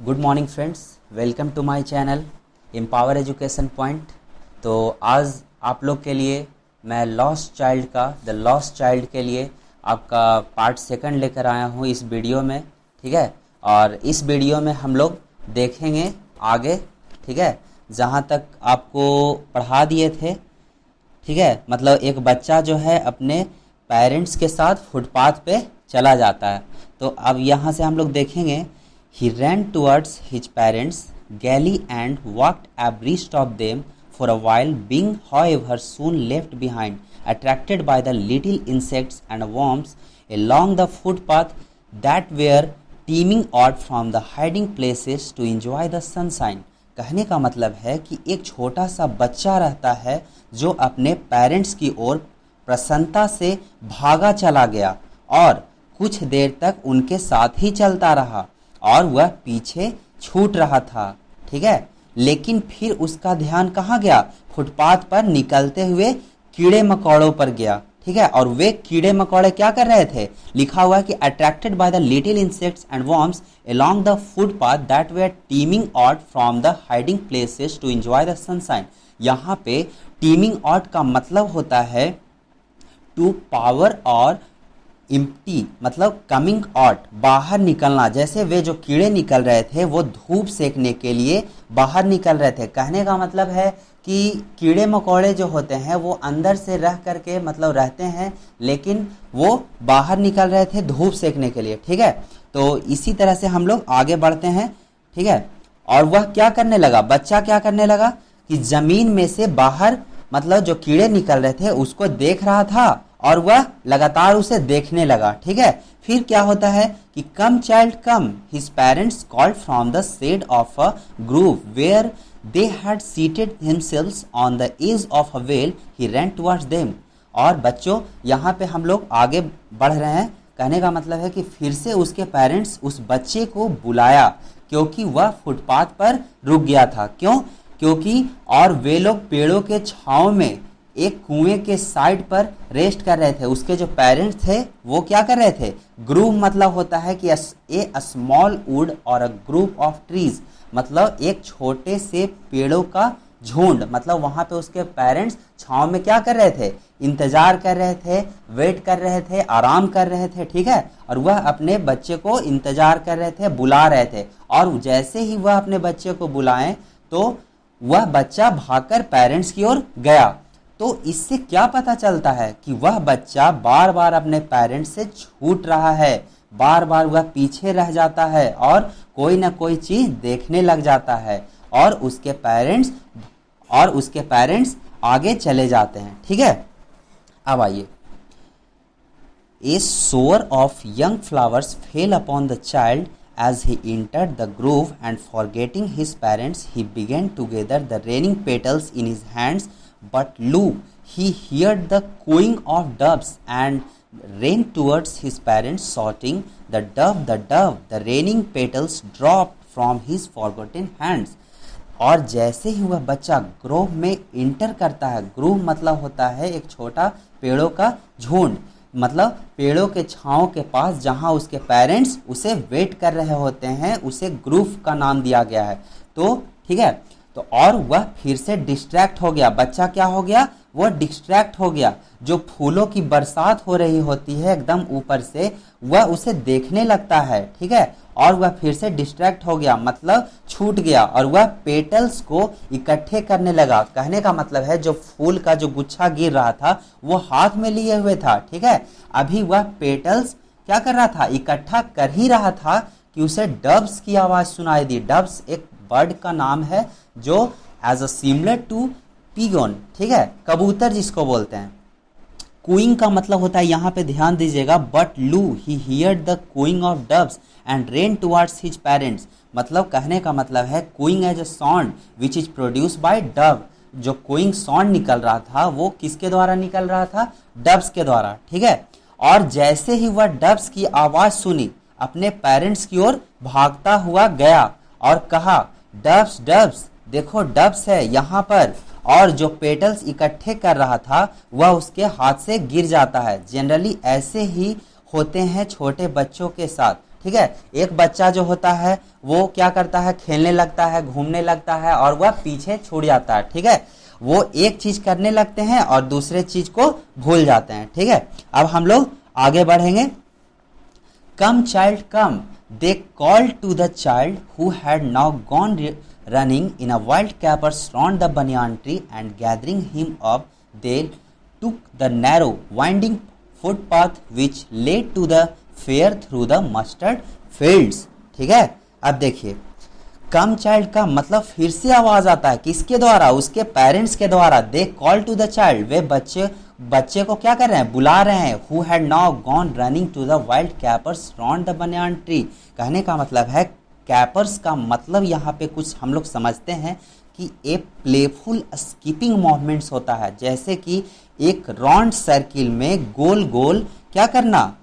Good morning friends, welcome to my channel empower education point. तो आज आप लोग के लिए मैं द लॉस्ट चाइल्ड के लिए आपका पार्ट सेकंड लेकर आया हूँ इस वीडियो में, ठीक है। और इस वीडियो में हम लोग देखेंगे आगे, ठीक है, जहाँ तक आपको पढ़ा दिए थे, ठीक है। मतलब एक बच्चा जो है अपने पेरेंट्स के साथ फुटपाथ पे चला जाता है। तो अब यहाँ से हम लोग देखेंगे, he ran towards his parents gaily and walked abreast of them for a while, being however soon left behind, attracted by the little insects and worms along the footpath that were teeming out from the hiding places to enjoy the sunshine। कहने का मतलब है कि एक छोटा सा बच्चा रहता है जो अपने पेरेंट्स की ओर प्रसन्नता से भागा चला गया और कुछ देर तक उनके साथ ही चलता रहा और वह पीछे छूट रहा था, ठीक है। लेकिन फिर उसका ध्यान कहाँ गया? फुटपाथ पर निकलते हुए कीड़े मकोड़ों पर गया, ठीक है। और वे कीड़े मकोड़े क्या कर रहे थे? लिखा हुआ है कि attracted by the little insects and worms along the footpath that were teeming out from the hiding places to enjoy the sunshine. यहाँ पे टीमिंग आउट का मतलब होता है टू पावर और इम्प्टी, मतलब कमिंग आउट, बाहर निकलना। जैसे वे जो कीड़े निकल रहे थे वो धूप सेकने के लिए बाहर निकल रहे थे। कहने का मतलब है कि कीड़े मकोड़े जो होते हैं वो अंदर से रह करके मतलब रहते हैं, लेकिन वो बाहर निकल रहे थे धूप सेकने के लिए, ठीक है। तो इसी तरह से हम लोग आगे बढ़ते हैं, ठीक है। और वह क्या करने लगा? बच्चा क्या करने लगा कि जमीन में से बाहर मतलब जो कीड़े निकल रहे थे उसको देख रहा था और वह लगातार उसे देखने लगा, ठीक है। फिर क्या होता है कि come child come, his parents called from the shade of a grove where they had seated himselves on the edge of a well, he ran towards them. और बच्चों यहाँ पे हम लोग आगे बढ़ रहे हैं। कहने का मतलब है कि फिर से उसके पेरेंट्स उस बच्चे को बुलाया क्योंकि वह फुटपाथ पर रुक गया था। क्यों? क्योंकि और वे लोग पेड़ों के छांव में एक कुएं के साइड पर रेस्ट कर रहे थे। उसके जो पेरेंट्स थे वो क्या कर रहे थे? ग्रूव मतलब होता है कि ए स्मॉल वुड और अ ग्रुप ऑफ ट्रीज, मतलब एक छोटे से पेड़ों का झुंड। मतलब वहां पे उसके पेरेंट्स छांव में क्या कर रहे थे? इंतजार कर रहे थे, वेट कर रहे थे, आराम कर रहे थे, ठीक है। और वह अपने बच्चे को इंतजार कर रहे थे, बुला रहे थे। और जैसे ही वह अपने बच्चे को बुलाएं तो वह बच्चा भागकर पेरेंट्स की ओर गया। तो इससे क्या पता चलता है कि वह बच्चा बार बार अपने पेरेंट्स से छूट रहा है, बार बार वह पीछे रह जाता है और कोई ना कोई चीज देखने लग जाता है और उसके पेरेंट्स आगे चले जाते हैं, ठीक है। अब आइए, ए शोर of young flowers fail upon the child as he entered the grove, and forgetting his parents he began to gather the raining petals in his hands. But lo, he heard the cooing of doves and ran towards his parents shouting, the dove, the dove। The raining petals dropped from his forgotten hands। और जैसे ही वह बच्चा Grove में inter करता है, Grove मतलब होता है एक छोटा पेड़ों का झुंड, मतलब पेड़ों के छांव के पास जहां उसके पेरेंट्स उसे वेट कर रहे होते हैं, उसे ग्रूव का नाम दिया गया है। तो ठीक है, तो और वह फिर से डिस्ट्रैक्ट हो गया। बच्चा क्या हो गया? वह डिस्ट्रैक्ट हो गया। जो फूलों की बरसात हो रही होती है एकदम ऊपर से, वह उसे देखने लगता है, ठीक है। और वह फिर से डिस्ट्रैक्ट हो गया, मतलब छूट गया और वह पेटल्स को इकट्ठे करने लगा। कहने का मतलब है जो फूल का जो गुच्छा गिर रहा था वो हाथ में लिए हुए था, ठीक है। अभी वह पेटल्स क्या कर रहा था? इकट्ठा कर ही रहा था कि उसे डब्स की आवाज सुनाई दी। डब्स एक बर्ड का नाम है जो एज अ सिमिलर टू पिगोन, ठीक है, कबूतर जिसको बोलते हैं। कूइंग का मतलब होता है, यहाँ पे ध्यान दीजिएगा, but lo he heard the cooing of doves and ran towards his parents. मतलब कहने का मतलब है cooing is a sound which is produce by dove. जो कूइंग साउंड निकल रहा था वो किसके द्वारा निकल रहा था? डब्स के द्वारा, ठीक है। और जैसे ही वह डब्स की आवाज सुनी, अपने पेरेंट्स की ओर भागता हुआ गया और कहा, डब्स डब्स, देखो डब्स है यहाँ पर। और जो पेटल्स इकट्ठे कर रहा था वह उसके हाथ से गिर जाता है। जनरली ऐसे ही होते हैं छोटे बच्चों के साथ, ठीक है। एक बच्चा जो होता है वो क्या करता है, खेलने लगता है, घूमने लगता है और वह पीछे छूट जाता है, ठीक है। वो एक चीज करने लगते हैं और दूसरे चीज को भूल जाते हैं, ठीक है। अब हम लोग आगे बढ़ेंगे। Come child come, they called to the child who had now gone running in a wild capers round the banyan tree, and gathering him up they took the narrow winding footpath which led to the fair through the mustard fields, ठीक है। अब देखिए कम child का मतलब फिर से आवाज आता है, किसके द्वारा, उसके पेरेंट्स के द्वारा। They call to the child, वे बच्चे को क्या कर रहे हैं, बुला रहे हैं। Who had now gone running to the wild capers round the banyan tree. कहने का मतलब है कैपर्स का मतलब यहाँ पे कुछ हम लोग समझते हैं कि एक प्लेफुल स्कीपिंग मूवमेंट्स होता है, जैसे कि एक राउंड सर्किल में गोल गोल क्या करना,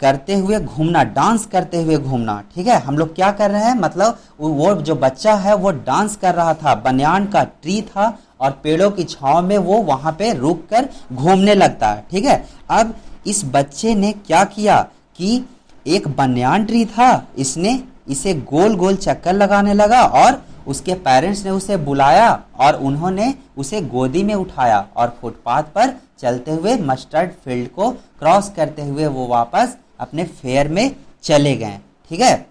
करते हुए घूमना, डांस करते हुए घूमना, ठीक है। हम लोग क्या कर रहे हैं, मतलब वो जो बच्चा है वो डांस कर रहा था, बनियान का ट्री था और पेड़ों की छांव में वो वहां पे रुक कर घूमने लगता है, ठीक है। अब इस बच्चे ने क्या किया कि एक बनियान ट्री था, इसने इसे गोल गोल चक्कर लगाने लगा और उसके पेरेंट्स ने उसे बुलाया और उन्होंने उसे गोदी में उठाया और फुटपाथ पर चलते हुए मस्टर्ड फील्ड को क्रॉस करते हुए वो वापस अपने फेयर में चले गए, ठीक है।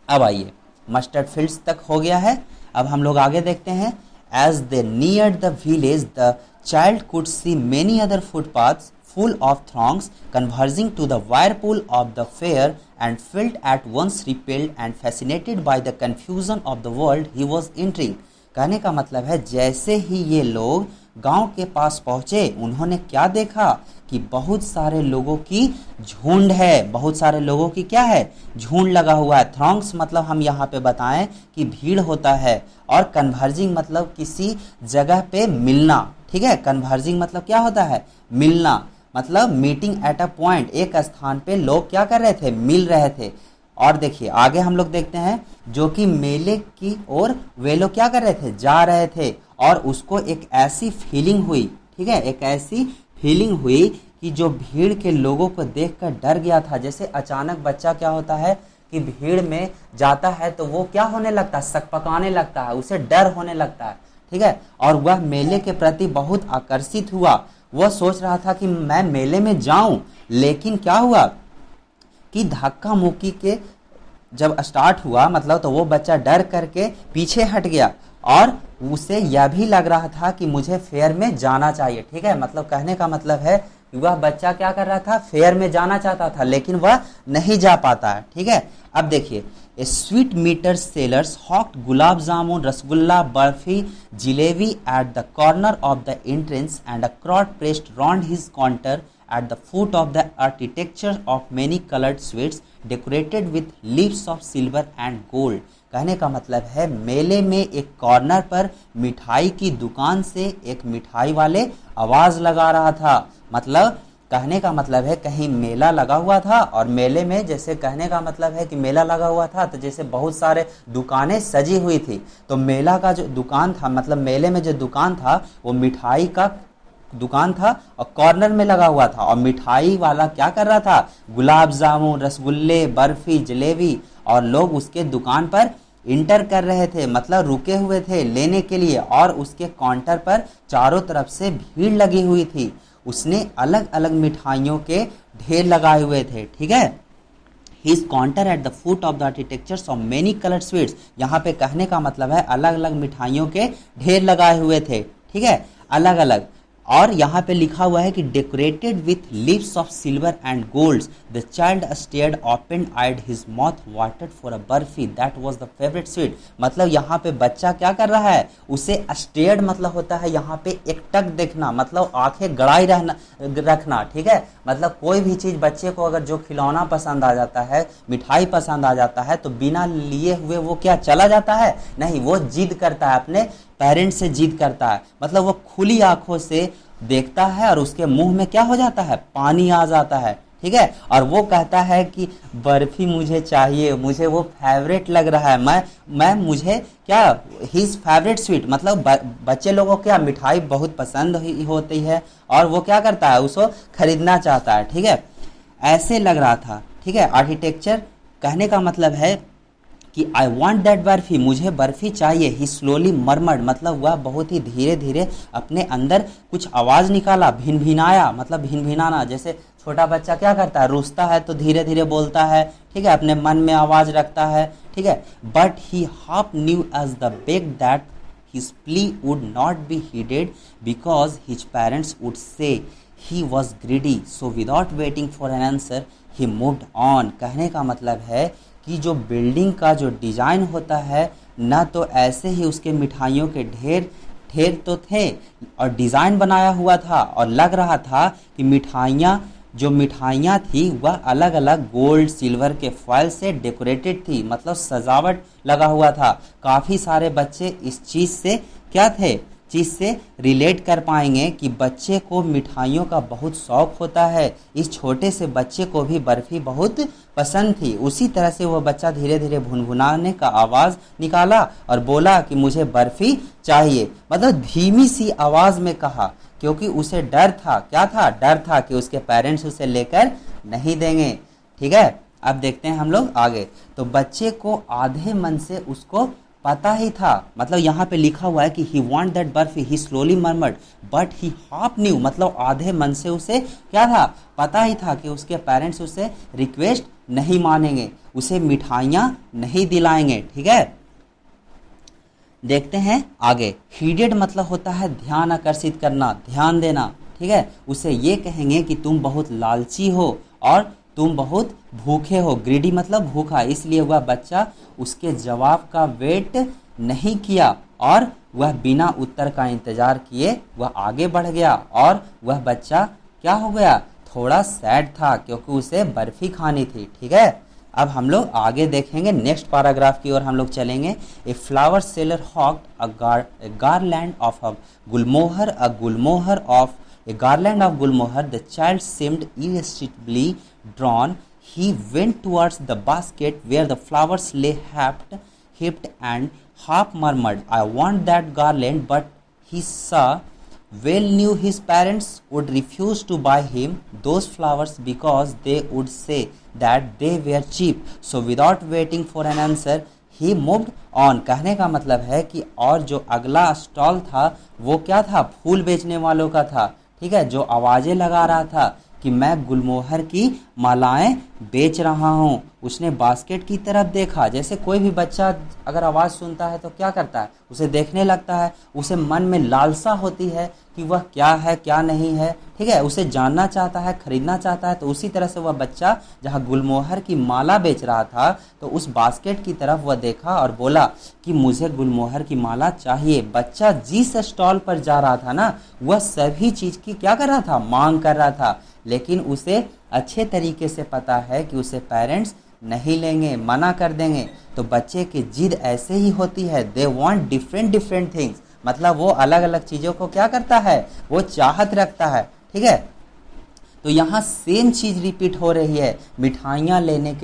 अब आइए मस्टर्ड फील्ड्स तक हो गया है। अब हम लोग आगे देखते हैं। As they neared the village the child could see many other footpaths full of throngs converging to the whirlpool of the fair, and felt at once repelled and fascinated by the confusion of the world he was entering। कहने का मतलब है जैसे ही ये लोग गांव के पास पहुंचे उन्होंने क्या देखा कि बहुत सारे लोगों की झुंड है, बहुत सारे लोगों की क्या है, झुंड लगा हुआ है। थ्रॉन्ग्स मतलब हम यहाँ पे बताएं कि भीड़ होता है, और कन्वर्जिंग मतलब किसी जगह पे मिलना, ठीक है। कन्वर्जिंग मतलब क्या होता है, मिलना, मतलब मीटिंग एट अ पॉइंट, एक स्थान पे लोग क्या कर रहे थे, मिल रहे थे। और देखिए आगे हम लोग देखते हैं, जो कि मेले की ओर वे लोग क्या कर रहे थे, जा रहे थे, और उसको एक ऐसी फीलिंग हुई, ठीक है, एक ऐसी फीलिंग हुई कि जो भीड़ के लोगों को देखकर डर गया था। जैसे अचानक बच्चा क्या होता है कि भीड़ में जाता है तो वो क्या होने लगता है, सकपकाने लगता है, उसे डर होने लगता है, ठीक है। और वह मेले के प्रति बहुत आकर्षित हुआ। वह सोच रहा था कि मैं मेले में जाऊं, लेकिन क्या हुआ कि धक्का मुक्की के जब स्टार्ट हुआ, मतलब तो वो बच्चा डर करके पीछे हट गया और उसे यह भी लग रहा था कि मुझे फेयर में जाना चाहिए, ठीक है। मतलब कहने का मतलब है कि वह बच्चा क्या कर रहा था, फेयर में जाना चाहता था, लेकिन वह नहीं जा पाता है, ठीक है। अब देखिए, A sweet meter sellers hawked gulab jamun, rasgulla, barfi, jalebi at the corner of the entrance, and a crowd pressed round his counter at the foot of the architecture of many colored sweets decorated with leaves of silver and gold। कहने का मतलब है मेले में एक corner पर मिठाई की दुकान से एक मिठाई वाले आवाज लगा रहा था। मतलब कहने का मतलब है कहीं मेला लगा हुआ था, और मेले में जैसे कहने का मतलब है कि मेला लगा हुआ था तो जैसे बहुत सारे दुकानें सजी हुई थी, तो मेला का जो दुकान था, मतलब मेले में जो दुकान था वो मिठाई का दुकान था और कॉर्नर में लगा हुआ था, और मिठाई वाला क्या कर रहा था, गुलाब जामुन, रसगुल्ले, बर्फी, जलेबी, और लोग उसके दुकान पर इंटर कर रहे थे, मतलब रुके हुए थे लेने के लिए, और उसके काउंटर पर चारों तरफ से भीड़ लगी हुई थी। उसने अलग अलग मिठाइयों के ढेर लगाए हुए थे, ठीक है। His counter at the foot of the architectures of many colored sweets, यहाँ पे कहने का मतलब है अलग अलग मिठाइयों के ढेर लगाए हुए थे, ठीक है, अलग अलग। और यहाँ पे लिखा हुआ है कि decorated with leaves of silver and golds, the child stared open eyed, his mouth watered for a barfi that was the favourite sweet. मतलब यहाँ पे बच्चा क्या कर रहा है, उसे स्टेयर्ड मतलब होता है यहाँ पे एकटक देखना, मतलब आंखें गड़ाई रखना, ठीक है। मतलब कोई भी चीज बच्चे को अगर जो खिलौना पसंद आ जाता है, मिठाई पसंद आ जाता है, तो बिना लिए हुए वो क्या चला जाता है, नहीं, वो जिद करता है, अपने पेरेंट्स से जिद करता है। मतलब वो खुली आंखों से देखता है और उसके मुंह में क्या हो जाता है, पानी आ जाता है, ठीक है। और वो कहता है कि बर्फी मुझे चाहिए, मुझे वो फेवरेट लग रहा है, मैं मुझे क्या, हिज फेवरेट स्वीट, मतलब बच्चे लोगों को क्या मिठाई बहुत पसंद होती है और वो क्या करता है, उसको खरीदना चाहता है, ठीक है। ऐसे लग रहा था, ठीक है। आर्किटेक्चर कहने का मतलब है कि आई वॉन्ट दैट बर्फी, मुझे बर्फी चाहिए। ही स्लोली मरमर्ड, मतलब वह बहुत ही धीरे धीरे अपने अंदर कुछ आवाज़ निकाला। भिनभिनाया मतलब भिनभिनाना, जैसे छोटा बच्चा क्या करता है, रूसता है तो धीरे धीरे बोलता है, ठीक है, अपने मन में आवाज़ रखता है, ठीक है। But he half knew as the beg that his plea would not be heeded because his parents would say he was greedy, so without waiting for an answer he moved on। कहने का मतलब है कि जो building का जो design होता है ना, तो ऐसे ही उसके मिठाइयों के ढेर ढेर तो थे और डिज़ाइन बनाया हुआ था और लग रहा था कि मिठाइयाँ थी वह अलग अलग गोल्ड सिल्वर के फॉयल से डेकोरेटेड थी, मतलब सजावट लगा हुआ था। काफ़ी सारे बच्चे इस चीज़ से क्या थे, चीज़ से रिलेट कर पाएंगे कि बच्चे को मिठाइयों का बहुत शौक़ होता है। इस छोटे से बच्चे को भी बर्फ़ी बहुत पसंद थी। उसी तरह से वह बच्चा धीरे धीरे भुनभुनाने का आवाज़ निकाला और बोला कि मुझे बर्फ़ी चाहिए, मतलब धीमी सी आवाज़ में कहा, क्योंकि उसे डर था। क्या था, डर था कि उसके पेरेंट्स उसे लेकर नहीं देंगे, ठीक है। अब देखते हैं हम लोग आगे। तो बच्चे को आधे मन से उसको पता ही था, मतलब यहाँ पे लिखा हुआ है कि he want that barfi, he slowly murmured but he half new, मतलब आधे मन से उसे क्या था, पता ही था कि उसके पेरेंट्स उसे रिक्वेस्ट नहीं मानेंगे, उसे मिठाइयाँ नहीं दिलाएंगे, ठीक है। देखते हैं आगे। हीडेड मतलब होता है ध्यान आकर्षित करना, ध्यान देना, ठीक है। उसे ये कहेंगे कि तुम बहुत लालची हो और तुम बहुत भूखे हो। ग्रीडी मतलब भूखा, इसलिए वह बच्चा उसके जवाब का वेट नहीं किया और वह बिना उत्तर का इंतजार किए वह आगे बढ़ गया। और वह बच्चा क्या हो गया, थोड़ा सैड था क्योंकि उसे बर्फी खानी थी, ठीक है। अब हम लोग आगे देखेंगे, नेक्स्ट पैराग्राफ की ओर हम लोग चलेंगे। A flower seller hawked a garland of gulmohar, the child seemed irresistibly drawn. He went towards the basket where the flowers lay heaped and half murmured, I want that garland, but he well knew his parents would refuse to buy him those flowers because they would say that they were cheap. So without waiting for an answer, he moved on। कहने का मतलब है कि और जो अगला stall था वो क्या था, फूल बेचने वालों का था, ठीक है, जो आवाज़ें लगा रहा था कि मैं गुलमोहर की मालाएं बेच रहा हूँ। उसने बास्केट की तरफ देखा, जैसे कोई भी बच्चा अगर आवाज़ सुनता है तो क्या करता है, उसे देखने लगता है, उसे मन में लालसा होती है कि वह क्या है क्या नहीं है, ठीक है, उसे जानना चाहता है, खरीदना चाहता है। तो उसी तरह से वह बच्चा जहाँ गुलमोहर की माला बेच रहा था तो उस बास्केट की तरफ वह देखा और बोला कि मुझे गुलमोहर की माला चाहिए। बच्चा जिस स्टॉल पर जा रहा था ना, वह सभी चीज़ की क्या कर रहा था, मांग कर रहा था, लेकिन उसे अच्छे तरीके से पता है कि उसे पेरेंट्स नहीं लेंगे, मना कर देंगे। तो बच्चे की जिद ऐसे ही होती है, दे वांट डिफरेंट थिंग्स, मतलब वो अलग अलग चीज़ों को क्या करता है, वो चाहत रखता है, ठीक है। तो यहाँ सेम चीज़ रिपीट हो रही है। मिठाइयाँ लेने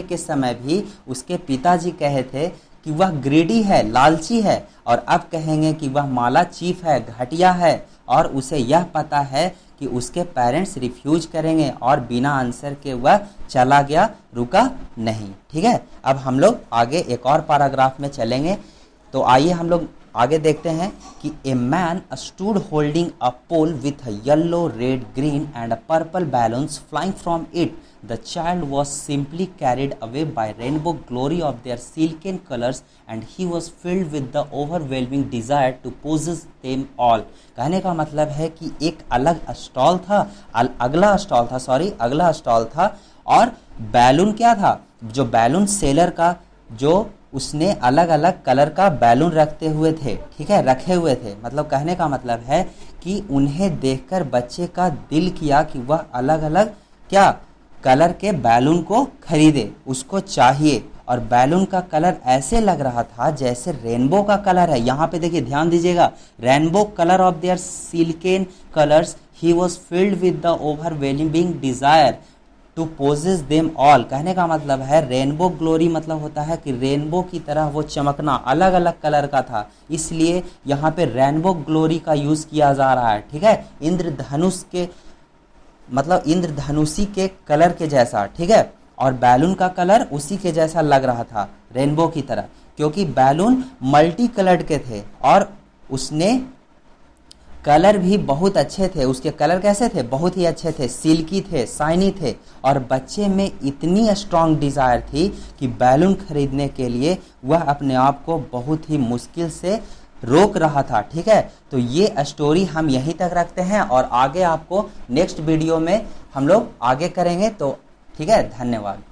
के समय भी उसके पिताजी कहे थे कि वह ग्रीडी है, लालची है, और अब कहेंगे कि वह माला चीप है, घटिया है, और उसे यह पता है कि उसके पेरेंट्स रिफ्यूज करेंगे, और बिना आंसर के वह चला गया, रुका नहीं, ठीक है। अब हम लोग आगे एक और पैराग्राफ में चलेंगे। तो आइए हम लोग आगे देखते हैं कि a man stood holding a pole with yellow, red, green and purple balloons flying from it. The child was simply carried away by rainbow glory of their silken colors and he was filled with the overwhelming desire to possess them all। कहने का मतलब है कि एक अगला stall था और balloon क्या था, जो बैलून सेलर का, जो उसने अलग अलग कलर का बैलून रखे हुए थे, मतलब कहने का मतलब है कि उन्हें देखकर बच्चे का दिल किया कि वह अलग अलग क्या कलर के बैलून को खरीदे, उसको चाहिए। और बैलून का कलर ऐसे लग रहा था जैसे रेनबो का कलर है। यहाँ पे देखिए, ध्यान दीजिएगा, rainbow colour of their silken colours, he was filled with the overwhelming desire to possess them all. कहने का मतलब है रेनबो ग्लोरी मतलब होता है कि रेनबो की तरह वो चमकना, अलग अलग कलर का था, इसलिए यहाँ पे रेनबो ग्लोरी का यूज किया जा रहा है, ठीक है, इंद्रधनुष के मतलब इंद्रधनुषी के कलर के जैसा, ठीक है। और बैलून का कलर उसी के जैसा लग रहा था, रेनबो की तरह, क्योंकि बैलून मल्टी कलर्ड के थे और उसने कलर भी बहुत अच्छे थे। उसके कलर कैसे थे? बहुत ही अच्छे थे, सिल्की थे, शाइनी थे। और बच्चे में इतनी स्ट्रांग डिज़ायर थी कि बैलून खरीदने के लिए वह अपने आप को बहुत ही मुश्किल से रोक रहा था। ठीक है, तो ये स्टोरी हम यहीं तक रखते हैं और आगे आपको नेक्स्ट वीडियो में हम लोग आगे करेंगे। तो ठीक है, धन्यवाद।